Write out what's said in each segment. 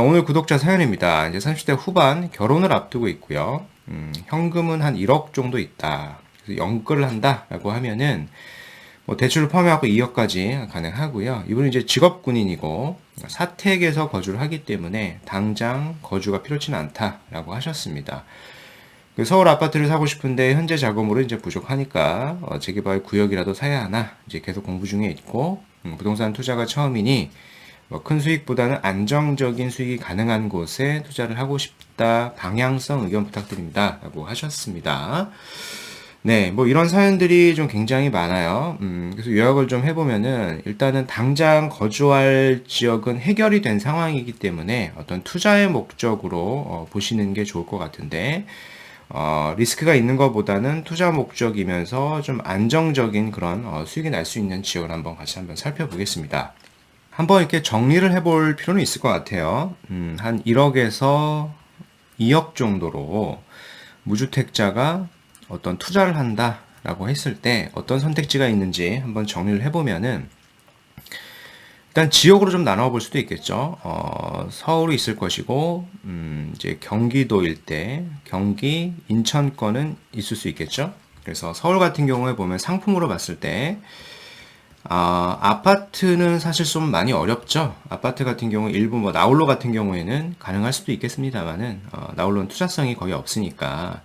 오늘 구독자 사연입니다. 이제 30대 후반 결혼을 앞두고 있고요. 현금은 한 1억 정도 있다. 그래서 연끌을 한다라고 하면은 뭐 대출을 포함해갖고 2억까지 가능하고요. 이분은 이제 직업 군인이고 사택에서 거주를 하기 때문에 당장 거주가 필요치는 않다라고 하셨습니다. 서울 아파트를 사고 싶은데 현재 자금으로 이제 부족하니까 재개발 구역이라도 사야 하나 이제 계속 공부 중에 있고 부동산 투자가 처음이니 큰 수익보다는 안정적인 수익이 가능한 곳에 투자를 하고 싶다. 방향성 의견 부탁드립니다. 라고 하셨습니다. 네, 뭐 이런 사연들이 좀 굉장히 많아요. 그래서 요약을 좀 해보면은 일단은 당장 거주할 지역은 해결이 된 상황이기 때문에 어떤 투자의 목적으로 보시는 게 좋을 것 같은데 리스크가 있는 것보다는 투자 목적이면서 좀 안정적인 그런 수익이 날 수 있는 지역을 같이 한번 살펴보겠습니다. 한번 이렇게 정리를 해볼 필요는 있을 것 같아요. 한 1억에서 2억 정도로 무주택자가 어떤 투자를 한다라고 했을 때 어떤 선택지가 있는지 한번 정리를 해보면은 일단 지역으로 좀 나눠 볼 수도 있겠죠. 서울이 있을 것이고, 이제 경기도 일대, 경기, 인천권은 있을 수 있겠죠. 그래서 서울 같은 경우에 보면 상품으로 봤을 때, 아파트는 사실 좀 많이 어렵죠. 아파트 같은 경우 일부 뭐 나홀로 같은 경우에는 가능할 수도 있겠습니다만은 나홀로는 투자성이 거의 없으니까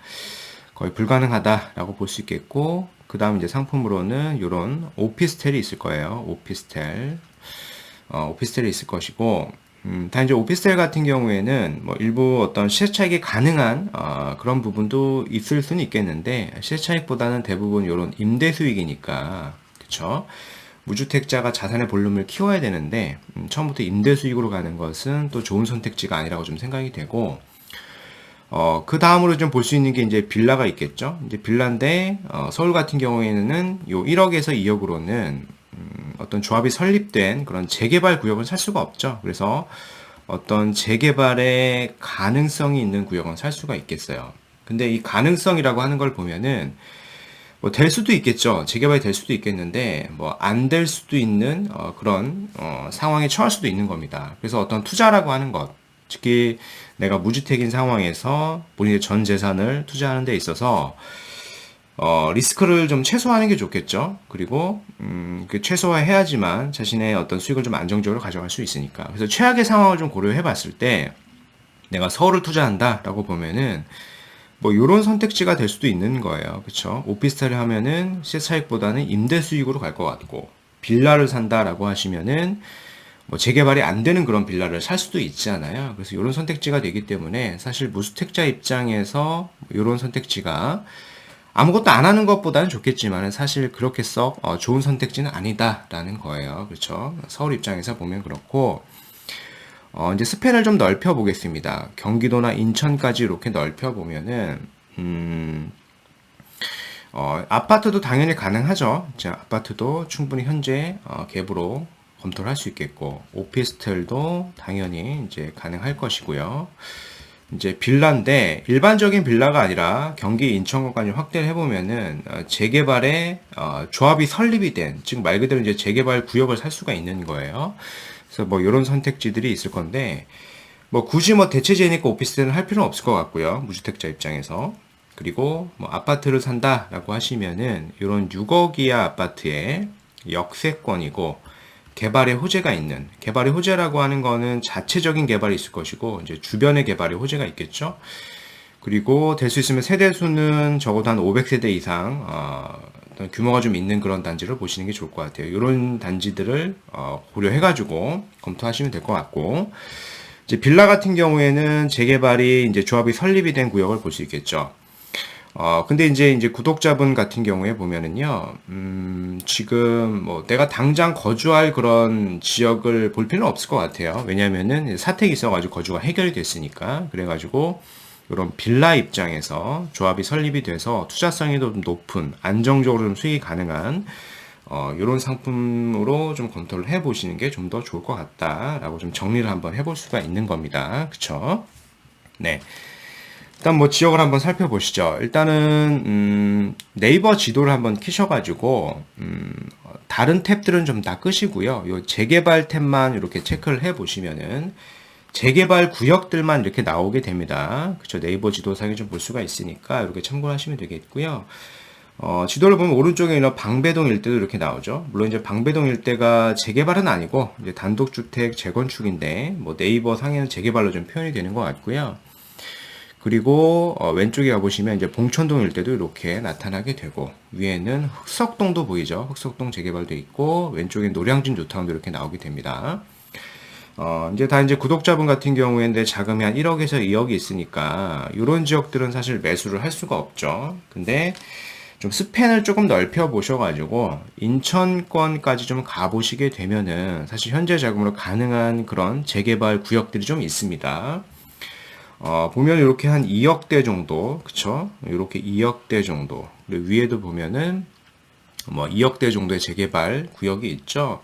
거의 불가능하다라고 볼 수 있겠고, 그 다음 이제 상품으로는 이런 오피스텔이 있을 거예요. 오피스텔이 있을 것이고, 단 이제 오피스텔 같은 경우에는 뭐 일부 어떤 시세 차익이 가능한 그런 부분도 있을 수는 있겠는데 시세 차익보다는 대부분 이런 임대 수익이니까 그쵸? 무주택자가 자산의 볼륨을 키워야 되는데 처음부터 임대 수익으로 가는 것은 또 좋은 선택지가 아니라고 좀 생각이 되고 그 다음으로 좀 볼 수 있는 게 이제 빌라가 있겠죠. 이제 빌라인데 서울 같은 경우에는 요 1억에서 2억으로는 어떤 조합이 설립된 그런 재개발 구역을 살 수가 없죠. 그래서 어떤 재개발의 가능성이 있는 구역은 살 수가 있겠어요. 근데 이 가능성이라고 하는 걸 보면은 뭐 될 수도 있겠죠. 재개발이 될 수도 있겠는데 뭐 안 될 수도 있는 그런 상황에 처할 수도 있는 겁니다. 그래서 어떤 투자라고 하는 것, 특히 내가 무주택인 상황에서 본인의 전 재산을 투자하는 데 있어서 리스크를 좀 최소화하는 게 좋겠죠. 그리고 그 최소화해야지만 자신의 어떤 수익을 좀 안정적으로 가져갈 수 있으니까. 그래서 최악의 상황을 좀 고려해 봤을 때 내가 서울을 투자한다라고 보면은 뭐 이런 선택지가 될 수도 있는 거예요. 그렇죠? 오피스텔을 하면은 시세 차익보다는 임대 수익으로 갈 것 같고 빌라를 산다라고 하시면은 뭐 재개발이 안 되는 그런 빌라를 살 수도 있잖아요. 그래서 이런 선택지가 되기 때문에 사실 무주택자 입장에서 이런 선택지가 아무것도 안 하는 것보다는 좋겠지만 사실 그렇게 썩 좋은 선택지는 아니다라는 거예요. 그렇죠? 서울 입장에서 보면 그렇고 이제 스팬을 좀 넓혀 보겠습니다. 경기도나 인천까지 이렇게 넓혀 보면은 아파트도 당연히 가능하죠. 자, 아파트도 충분히 현재 갭으로 검토를 할 수 있겠고 오피스텔도 당연히 이제 가능할 것이고요. 이제 빌라인데 일반적인 빌라가 아니라 경기 인천권까지 확대를 해보면은 재개발에 조합이 설립이 된, 즉 말 그대로 이제 재개발 구역을 살 수가 있는 거예요. 그래서 뭐 이런 선택지들이 있을 건데 뭐 굳이 뭐 대체제니까 오피스텔은 할 필요는 없을 것 같고요. 무주택자 입장에서. 그리고 뭐 아파트를 산다라고 하시면은 이런 6억 이하 아파트에 역세권이고 개발의 호재가 있는, 개발의 호재라고 하는 거는 자체적인 개발이 있을 것이고 이제 주변의 개발의 호재가 있겠죠. 그리고 될 수 있으면 세대 수는 적어도 한 500세대 이상 어떤 규모가 좀 있는 그런 단지를 보시는 게 좋을 것 같아요. 이런 단지들을 고려해가지고 검토하시면 될 것 같고 이제 빌라 같은 경우에는 재개발이 이제 조합이 설립이 된 구역을 볼 수 있겠죠. 근데 이제 구독자분 같은 경우에 보면은요, 지금 뭐 내가 당장 거주할 그런 지역을 볼 필요는 없을 것 같아요. 왜냐면은 사택이 있어가지고 거주가 해결이 됐으니까. 그래가지고, 이런 빌라 입장에서 조합이 설립이 돼서 투자성이 좀 높은, 안정적으로 좀 수익이 가능한, 이런 상품으로 좀 검토를 해 보시는 게 좀 더 좋을 것 같다라고 좀 정리를 한번 해볼 수가 있는 겁니다. 그쵸? 네. 일단 뭐 지역을 한번 살펴보시죠. 일단은 네이버 지도를 한번 키셔가지고 다른 탭들은 좀 다 끄시고요. 요 재개발 탭만 이렇게 체크를 해 보시면은 재개발 구역들만 이렇게 나오게 됩니다. 그쵸? 네이버 지도상에 좀 볼 수가 있으니까 이렇게 참고하시면 되겠고요. 지도를 보면 오른쪽에 있는 방배동 일대도 이렇게 나오죠. 물론 이제 방배동 일대가 재개발은 아니고 이제 단독주택 재건축인데 뭐 네이버 상에는 재개발로 좀 표현이 되는 것 같고요. 그리고 왼쪽에 가보시면 이제 봉천동 일대도 이렇게 나타나게 되고 위에는 흑석동도 보이죠. 흑석동 재개발도 있고 왼쪽에 노량진 뉴타운도 이렇게 나오게 됩니다. 이제 구독자분 같은 경우에는 내 자금이 한 1억에서 2억이 있으니까 이런 지역들은 사실 매수를 할 수가 없죠. 근데 좀 스팬을 조금 넓혀 보셔가지고 인천권까지 좀 가보시게 되면은 사실 현재 자금으로 가능한 그런 재개발 구역들이 좀 있습니다. 보면 이렇게 한 2억대 정도, 그쵸? 이렇게 2억대 정도. 그리고 위에도 보면은 뭐 2억대 정도의 재개발 구역이 있죠.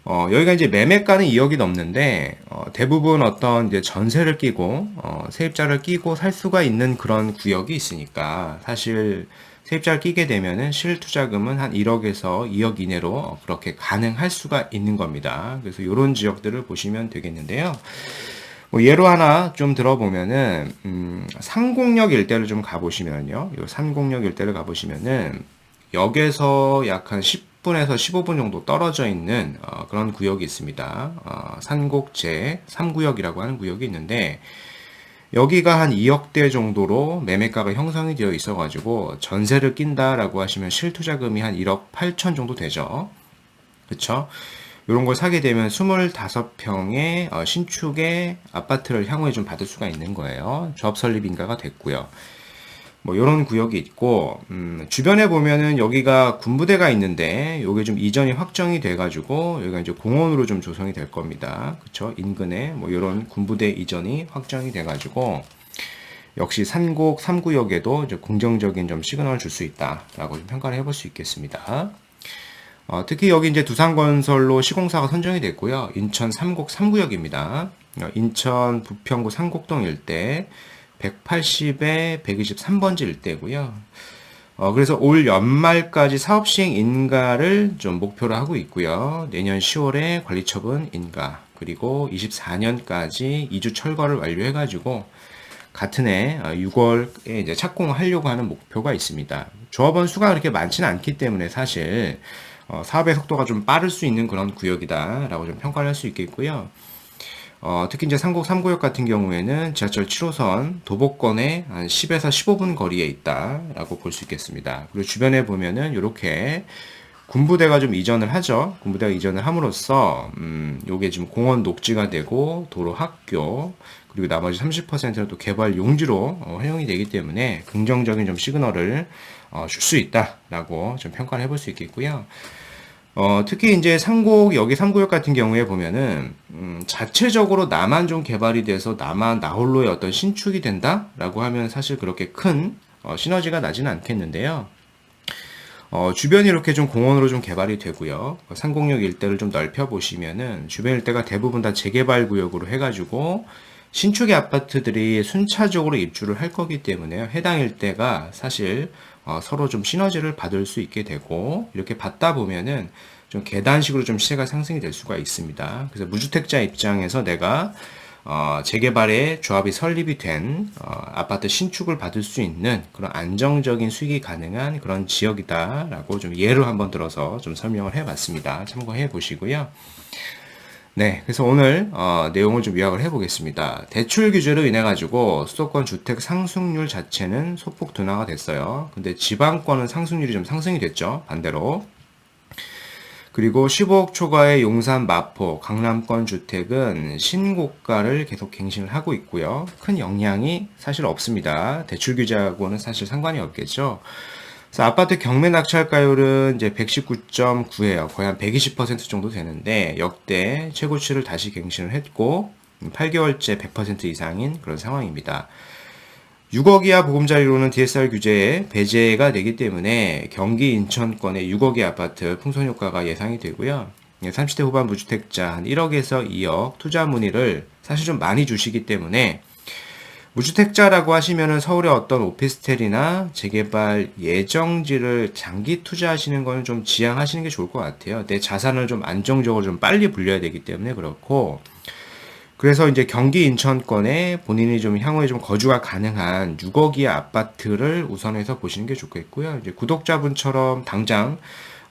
여기가 이제 매매가는 2억이 넘는데, 대부분 어떤 이제 전세를 끼고, 세입자를 끼고 살 수가 있는 그런 구역이 있으니까, 사실 세입자를 끼게 되면은 실투자금은 한 1억에서 2억 이내로 그렇게 가능할 수가 있는 겁니다. 그래서 이런 지역들을 보시면 되겠는데요. 뭐 예로 하나 좀 들어보면은, 상공역 일대를 좀 가보시면요. 요 상공역 일대를 가보시면은, 역에서 약 한 10분에서 15분 정도 떨어져 있는 그런 구역이 있습니다. 산곡제 3구역이라고 하는 구역이 있는데 여기가 한 2억대 정도로 매매가가 형성이 되어 있어가지고 전세를 낀다라고 하시면 실투자금이 한 1억 8천 정도 되죠. 그쵸? 이런 걸 사게 되면 25평의 신축의 아파트를 향후에 좀 받을 수가 있는 거예요. 조합 설립 인가가 됐고요. 뭐 이런 구역이 있고 주변에 보면은 여기가 군부대가 있는데 요게 좀 이전이 확정이 돼 가지고 여기가 이제 공원으로 좀 조성이 될 겁니다. 그쵸? 인근에 뭐 이런 군부대 이전이 확정이 돼 가지고 역시 산곡 3구역에도 이제 긍정적인 좀 시그널을 줄 수 있다라고 좀 평가를 해볼 수 있겠습니다. 특히 여기 이제 두산건설로 시공사가 선정이 됐고요. 인천 삼곡 3구역입니다. 인천 부평구 산곡동 일대 180에 123번지 일대고요. 그래서 올 연말까지 사업 시행 인가를 좀 목표로 하고 있고요. 내년 10월에 관리처분 인가, 그리고 24년까지 이주 철거를 완료해가지고 같은 해 6월에 이제 착공하려고 하는 목표가 있습니다. 조합원 수가 그렇게 많지는 않기 때문에 사실 사업의 속도가 좀 빠를 수 있는 그런 구역이다라고 좀 평가를 할 수 있겠고요. 특히 이제 상곡 3구역 같은 경우에는 지하철 7호선 도보권에 한 10에서 15분 거리에 있다라고 볼 수 있겠습니다. 그리고 주변에 보면은 이렇게 군부대가 좀 이전을 하죠. 군부대가 이전을 함으로써 요게 지금 공원 녹지가 되고 도로 학교 그리고 나머지 30%는 또 개발 용지로 활용이 되기 때문에 긍정적인 좀 시그널을 줄 수 있다라고 좀 평가를 해볼 수 있겠고요. 특히 이제 상곡 여기 3구역 같은 경우에 보면은 자체적으로 나만 좀 개발이 돼서 나만 나홀로의 어떤 신축이 된다라고 하면 사실 그렇게 큰 시너지가 나지는 않겠는데요. 주변이 이렇게 좀 공원으로 좀 개발이 되고요. 상곡역 일대를 좀 넓혀 보시면은 주변 일대가 대부분 다 재개발 구역으로 해가지고 신축의 아파트들이 순차적으로 입주를 할 거기 때문에 해당 일대가 사실 서로 좀 시너지를 받을 수 있게 되고 이렇게 받다 보면은 좀 계단식으로 좀 시세가 상승이 될 수가 있습니다. 그래서 무주택자 입장에서 내가 재개발에 조합이 설립이 된 아파트 신축을 받을 수 있는 그런 안정적인 수익이 가능한 그런 지역이다라고 좀 예를 한번 들어서 좀 설명을 해봤습니다. 참고해 보시고요. 네, 그래서 오늘 내용을 좀 요약을 해보겠습니다. 대출 규제로 인해 가지고 수도권 주택 상승률 자체는 소폭 둔화가 됐어요. 근데 지방권은 상승률이 좀 상승이 됐죠. 반대로. 그리고 15억 초과의 용산, 마포, 강남권 주택은 신고가를 계속 갱신을 하고 있고요. 큰 영향이 사실 없습니다. 대출 규제하고는 사실 상관이 없겠죠. 그래서 아파트 경매 낙찰가율은 이제 119.9예요. 거의 한 120% 정도 되는데 역대 최고치를 다시 갱신을 했고 8개월째 100% 이상인 그런 상황입니다. 6억 이하 보금자리로는 DSR 규제에 배제가 되기 때문에 경기 인천권의 6억의 아파트 풍선효과가 예상이 되고요. 30대 후반 무주택자 한 1억에서 2억 투자 문의를 사실 좀 많이 주시기 때문에 무주택자라고 하시면은 서울의 어떤 오피스텔이나 재개발 예정지를 장기 투자하시는 거는 좀 지양하시는 게 좋을 것 같아요. 내 자산을 좀 안정적으로 좀 빨리 불려야 되기 때문에 그렇고, 그래서 이제 경기 인천권에 본인이 좀 향후에 좀 거주가 가능한 6억이의 아파트를 우선해서 보시는 게 좋겠고요. 이제 구독자분처럼 당장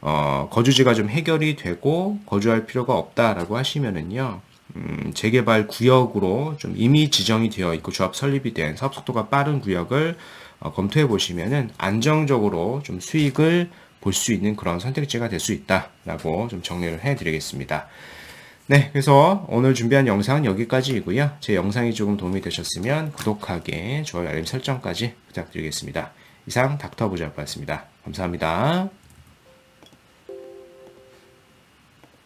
거주지가 좀 해결이 되고 거주할 필요가 없다라고 하시면은요. 재개발 구역으로 좀 이미 지정이 되어 있고 조합 설립이 된 사업 속도가 빠른 구역을 검토해 보시면은 안정적으로 좀 수익을 볼 수 있는 그런 선택지가 될 수 있다라고 좀 정리를 해 드리겠습니다. 네, 그래서 오늘 준비한 영상은 여기까지이고요. 제 영상이 조금 도움이 되셨으면 구독하기, 좋아요, 알림 설정까지 부탁드리겠습니다. 이상 닥터부자였습니다. 감사합니다.